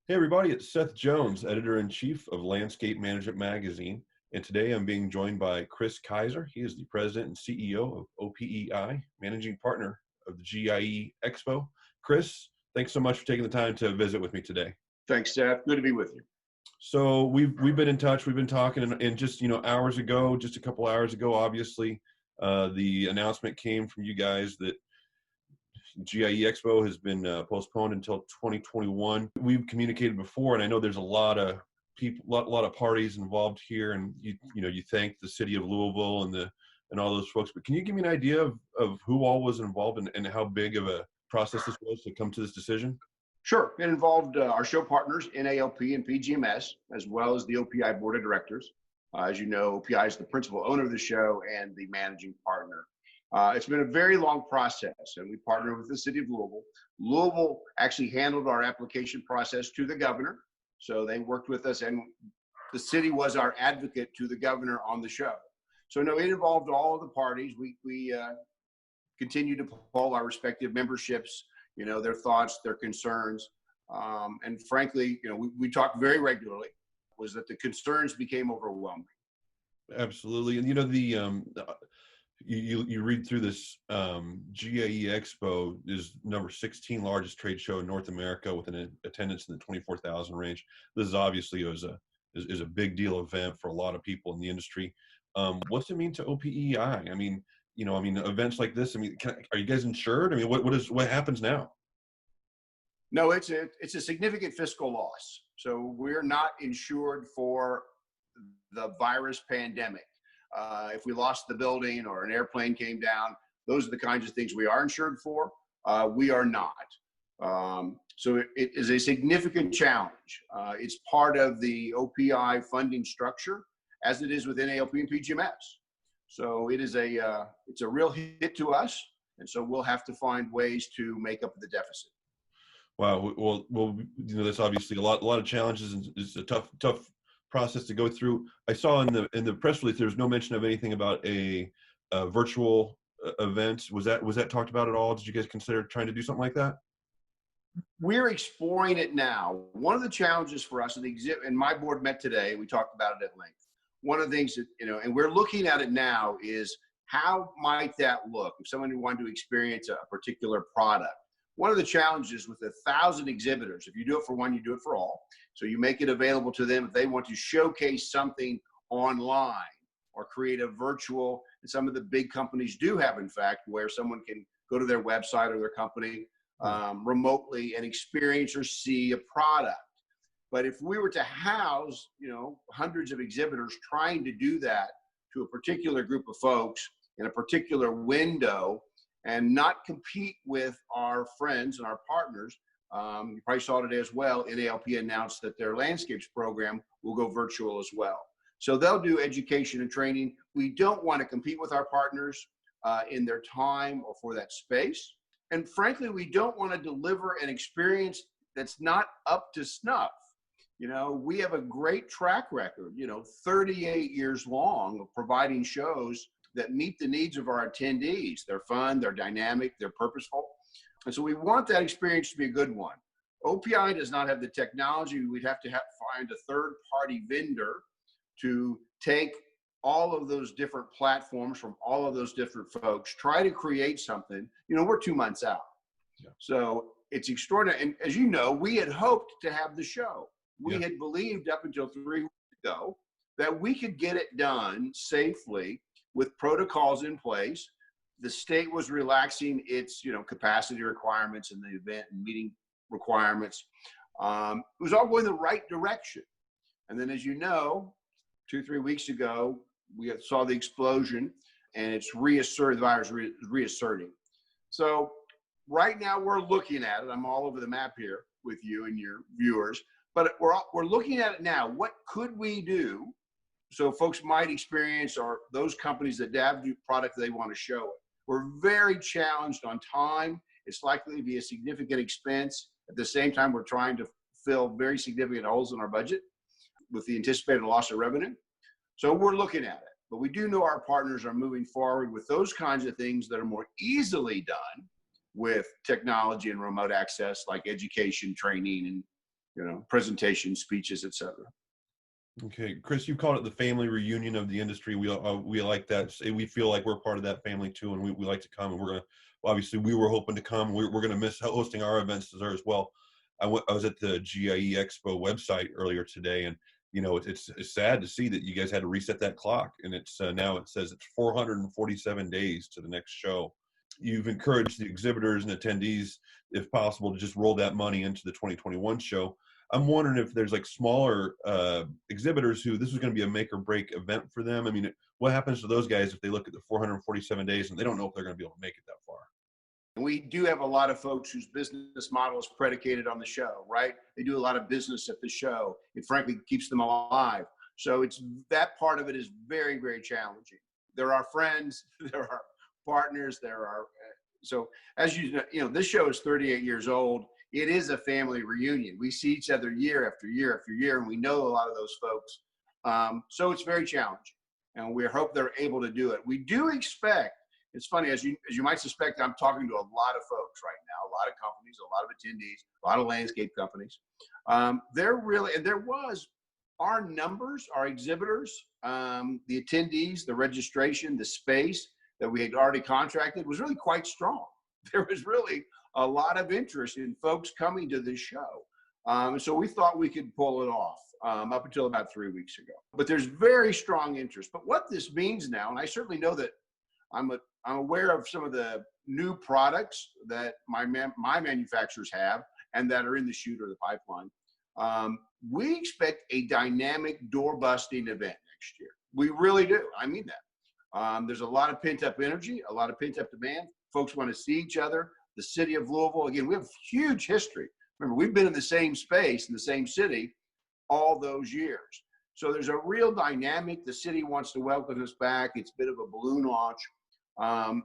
Hey everybody, it's Seth Jones, Editor-in-Chief of Landscape Management Magazine, and today I'm being joined by Kris Kiser. He is the President and CEO of OPEI, Managing Partner of the GIE Expo. Kris, thanks so much for taking the time to visit with me today. Thanks, Seth. Good to be with you. So we've been in touch, we've been talking, and just hours ago, just a couple hours ago, obviously, the announcement came from you guys that GIE+EXPO has been postponed until 2021. We've communicated before, and I know there's a lot of people, a lot of parties involved here, and you thank the city of Louisville and all those folks. But can you give me an idea of who all was involved and how big of a process this was to come to this decision? Sure. It involved our show partners, NALP and PGMS, as well as the OPI Board of Directors. As you know, OPI is the principal owner of the show and the managing partner. It's been a very long process, and we partnered with the city of Louisville. Louisville actually handled our application process to the governor, so they worked with us, and the city was our advocate to the governor on the show. So no, it involved all of the parties. We continue to poll our respective memberships, their thoughts, their concerns, and frankly, we talk very regularly. Was that the concerns became overwhelming? Absolutely, and you read through this. GIE+EXPO is number 16 largest trade show in North America with an attendance in the 24,000 range. This is obviously is a big deal event for a lot of people in the industry. What's it mean to OPEI? I mean, events like this. I mean, are you guys insured? I mean, what happens now? No, it's a significant fiscal loss. So we're not insured for the virus pandemic. If we lost the building or an airplane came down, those are the kinds of things we are insured for. We are not. So it is a significant challenge. It's part of the OPI funding structure, as it is within NALP and PGMS. So it's a real hit to us, and so we'll have to find ways to make up the deficit. Wow. Well, that's obviously a lot of challenges, and it's a tough process to go through. I saw in the press release there was no mention of anything about a virtual event. Was that talked about at all? Did you guys consider trying to do something like that? We're exploring it now. One of the challenges for us, and my board met today, we talked about it at length. One of the things that, and we're looking at it now, is how might that look if someone who wanted to experience a particular product. One of the challenges with 1,000 exhibitors, if you do it for one, you do it for all. So you make it available to them if they want to showcase something online or create a virtual, and some of the big companies do have, in fact, where someone can go to their website or their company remotely and experience or see a product. But if we were to house, hundreds of exhibitors trying to do that to a particular group of folks in a particular window, and not compete with our friends and our partners. You probably saw today as well, NALP announced that their landscapes program will go virtual as well. So they'll do education and training. We don't want to compete with our partners in their time or for that space. And frankly, we don't want to deliver an experience that's not up to snuff. We have a great track record, 38 years long of providing shows that meet the needs of our attendees. They're fun, they're dynamic, they're purposeful. And so we want that experience to be a good one. OPI does not have the technology. We'd have to find a third-party vendor to take all of those different platforms from all of those different folks, try to create something. We're 2 months out. Yeah. So it's extraordinary. And as you know, we had hoped to have the show. We had believed up until 3 weeks ago that we could get it done safely with protocols in place. The state was relaxing its, capacity requirements and the event and meeting requirements. It was all going the right direction. And then, as you know, 2-3 weeks ago, we saw the explosion, and it's reasserted, the virus reasserting. So right now we're looking at it. I'm all over the map here with you and your viewers, but we're looking at it now. What could we do so folks might experience, or those companies that have new product they want to show it? We're very challenged on time. It's likely to be a significant expense. At the same time, we're trying to fill very significant holes in our budget with the anticipated loss of revenue. So we're looking at it. But we do know our partners are moving forward with those kinds of things that are more easily done with technology and remote access, like education, training, and presentations, speeches, etc. Okay, Kris, you called it the family reunion of the industry. We like that. We feel like we're part of that family too, and we like to come. And we're gonna obviously we were hoping to come. We're gonna miss hosting our events there as well. I was at the GIE+EXPO website earlier today, and it's sad to see that you guys had to reset that clock, and it's now it says it's 447 days to the next show. You've encouraged the exhibitors and attendees, if possible, to just roll that money into the 2021 show. I'm wondering if there's like smaller exhibitors who this is going to be a make or break event for them. I mean, what happens to those guys if they look at the 447 days and they don't know if they're going to be able to make it that far? We do have a lot of folks whose business model is predicated on the show, right? They do a lot of business at the show. It frankly keeps them alive. So it's that part of it is very, very challenging. There are friends, there are partners, so as you know, this show is 38 years old. It is a family reunion. We see each other year after year after year, and we know a lot of those folks. So it's very challenging, and we hope they're able to do it. We do expect, it's funny, as you might suspect, I'm talking to a lot of folks right now, a lot of companies, a lot of attendees, a lot of landscape companies. Our numbers, our exhibitors, the attendees, the registration, the space that we had already contracted was really quite strong. There was really a lot of interest in folks coming to this show. So we thought we could pull it off up until about 3 weeks ago. But there's very strong interest. But what this means now, and I certainly know that I'm aware of some of the new products that my manufacturers have and that are in the chute or the pipeline. We expect a dynamic door-busting event next year. We really do. I mean that. There's a lot of pent-up energy, a lot of pent-up demand. Folks want to see each other. The city of Louisville, again, we have huge history. Remember, we've been in the same space, in the same city, all those years. So there's a real dynamic. The city wants to welcome us back. It's a bit of a balloon launch.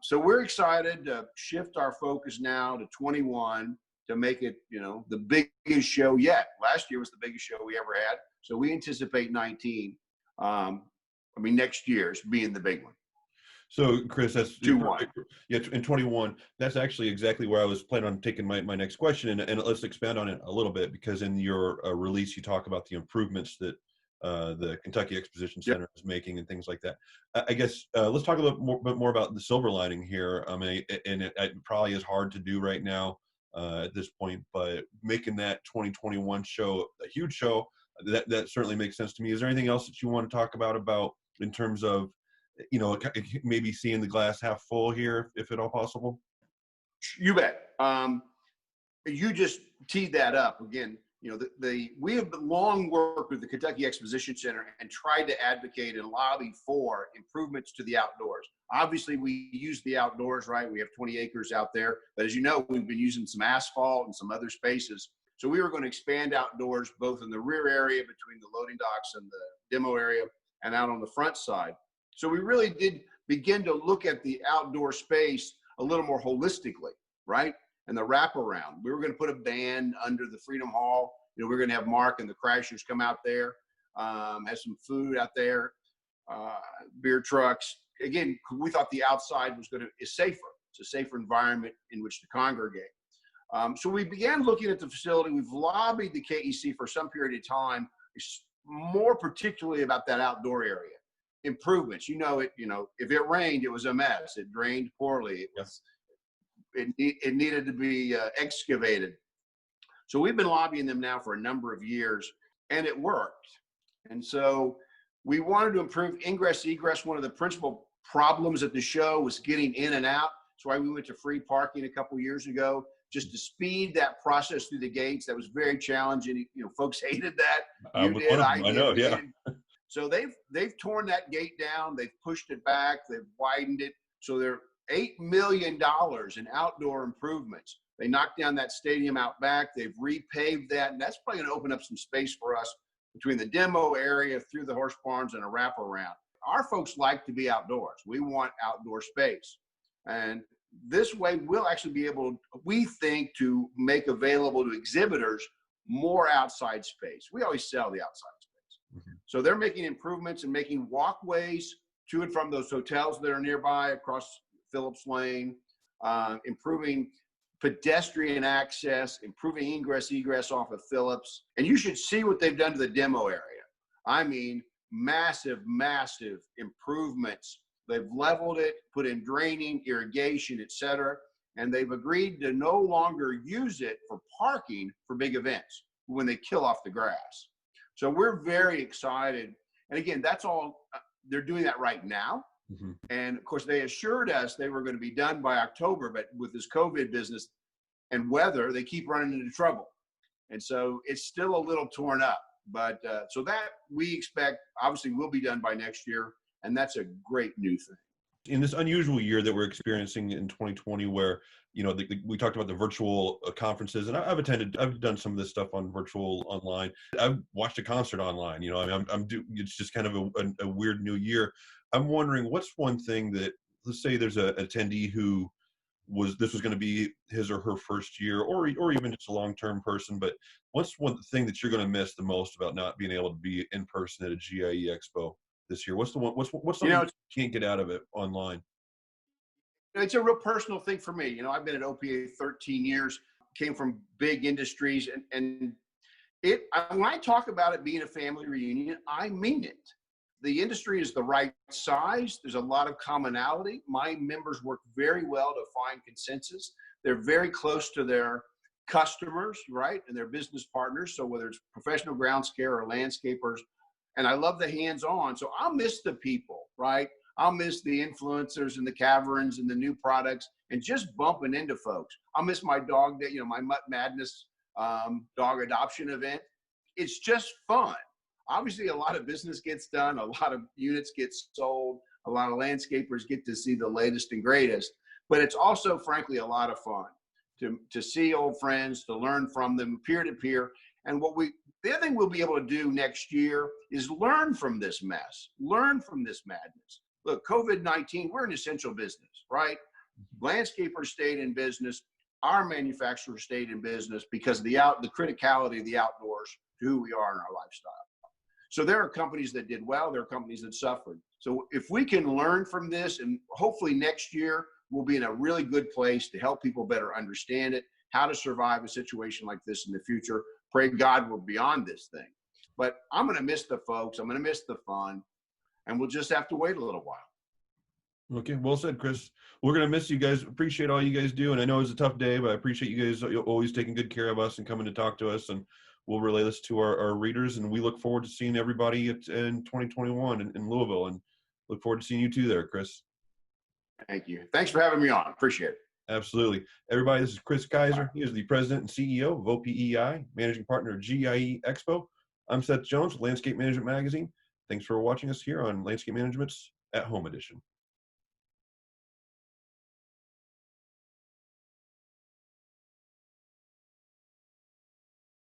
So we're excited to shift our focus now to 21 to make it, the biggest show yet. Last year was the biggest show we ever had. So we anticipate 19. Next year's being the big one. So, Kris, that's 21. Yeah, in 21. That's actually exactly where I was planning on taking my next question, and let's expand on it a little bit, because in your release you talk about the improvements that the Kentucky Exposition Center is making and things like that. I guess let's talk a little bit more about the silver lining here. I mean, and it probably is hard to do right now at this point, but making that 2021 show a huge show, that certainly makes sense to me. Is there anything else that you want to talk about in terms of, maybe seeing the glass half full here, if at all possible? You bet. You just teed that up again. We have long worked with the Kentucky Exposition Center and tried to advocate and lobby for improvements to the outdoors. Obviously, we use the outdoors, right? We have 20 acres out there, but as you know, we've been using some asphalt and some other spaces. So we were going to expand outdoors, both in the rear area between the loading docks and the demo area, and out on the front side. So we really did begin to look at the outdoor space a little more holistically, right? And the wraparound. We were going to put a band under the Freedom Hall. We're going to have Mark and the Crashers come out there, have some food out there, beer trucks. Again, we thought the outside is safer. It's a safer environment in which to congregate. So we began looking at the facility. We've lobbied the KEC for some period of time, more particularly about that outdoor area. Improvements, if it rained, it was a mess. It drained poorly. It needed to be excavated. So we've been lobbying them now for a number of years, and it worked. And so we wanted to improve ingress, egress. One of the principal problems at the show was getting in and out. That's why we went to free parking a couple years ago, just to speed that process through the gates. That was very challenging. Folks hated that. You did, I did. I know, yeah. So they've torn that gate down. They've pushed it back. They've widened it. So they're $8 million in outdoor improvements. They knocked down that stadium out back. They've repaved that, and that's probably going to open up some space for us between the demo area, through the horse barns, and a wraparound. Our folks like to be outdoors. We want outdoor space, and this way we'll actually be able, we think, to make available to exhibitors more outside space. We always sell the outside space. So they're making improvements and making walkways to and from those hotels that are nearby across Phillips Lane, improving pedestrian access, improving ingress, egress off of Phillips. And you should see what they've done to the demo area. I mean, massive, massive improvements. They've leveled it, put in draining, irrigation, et cetera. And they've agreed to no longer use it for parking for big events when they kill off the grass. So we're very excited. And again, that's all, they're doing that right now. Mm-hmm. And of course, they assured us they were going to be done by October, but with this COVID business and weather, they keep running into trouble. And so it's still a little torn up. But so that we expect, obviously, will be done by next year. And that's a great new thing. In this unusual year that we're experiencing in 2020, where, you know, we talked about the virtual conferences, and I've done some of this stuff on virtual online. I've watched a concert online, you know, I mean, it's just kind of a weird new year. I'm wondering, what's one thing that, let's say there's an attendee who this was going to be his or her first year, or even just a long-term person, but what's one thing that you're going to miss the most about not being able to be in person at a GIE+EXPO this year? What's something you can't get out of it online? It's a real personal thing for me. You know, I've been at OPEI 13 years, came from big industries, and when I talk about it being a family reunion, I mean it. The industry is the right size. There's a lot of commonality. My members work very well to find consensus. They're very close to their customers, right, and their business partners. So whether it's professional groundskeeper or landscapers, and I love the hands-on. So I'll miss the people, right? I'll miss the influencers and the caverns and the new products and just bumping into folks. I'll miss my dog day, you know, my Mutt Madness dog adoption event. It's just fun. Obviously, a lot of business gets done. A lot of units get sold. A lot of landscapers get to see the latest and greatest. But it's also, frankly, a lot of fun to see old friends, to learn from them peer-to-peer. And the other thing we'll be able to do next year is learn from this mess, learn from this madness. Look, COVID-19, we're an essential business, right? Landscapers stayed in business. Our manufacturers stayed in business because of the criticality of the outdoors to who we are in our lifestyle. So there are companies that did well. There are companies that suffered. So if we can learn from this, and hopefully next year we'll be in a really good place to help people better understand it, how to survive a situation like this in the future. Pray God we're beyond this thing. But I'm going to miss the folks. I'm going to miss the fun. And we'll just have to wait a little while. Okay, well said, Chris. We're going to miss you guys. Appreciate all you guys do. And I know it's a tough day, but I appreciate you guys always taking good care of us and coming to talk to us. And we'll relay this to our readers. And we look forward to seeing everybody in 2021 in Louisville. And look forward to seeing you too there, Chris. Thank you. Thanks for having me on. Appreciate it. Absolutely. Everybody, this is Kris Kiser. He is the president and CEO of OPEI, managing partner of GIE+EXPO. I'm Seth Jones, Landscape Management Magazine. Thanks for watching us here on Landscape Management's At Home Edition.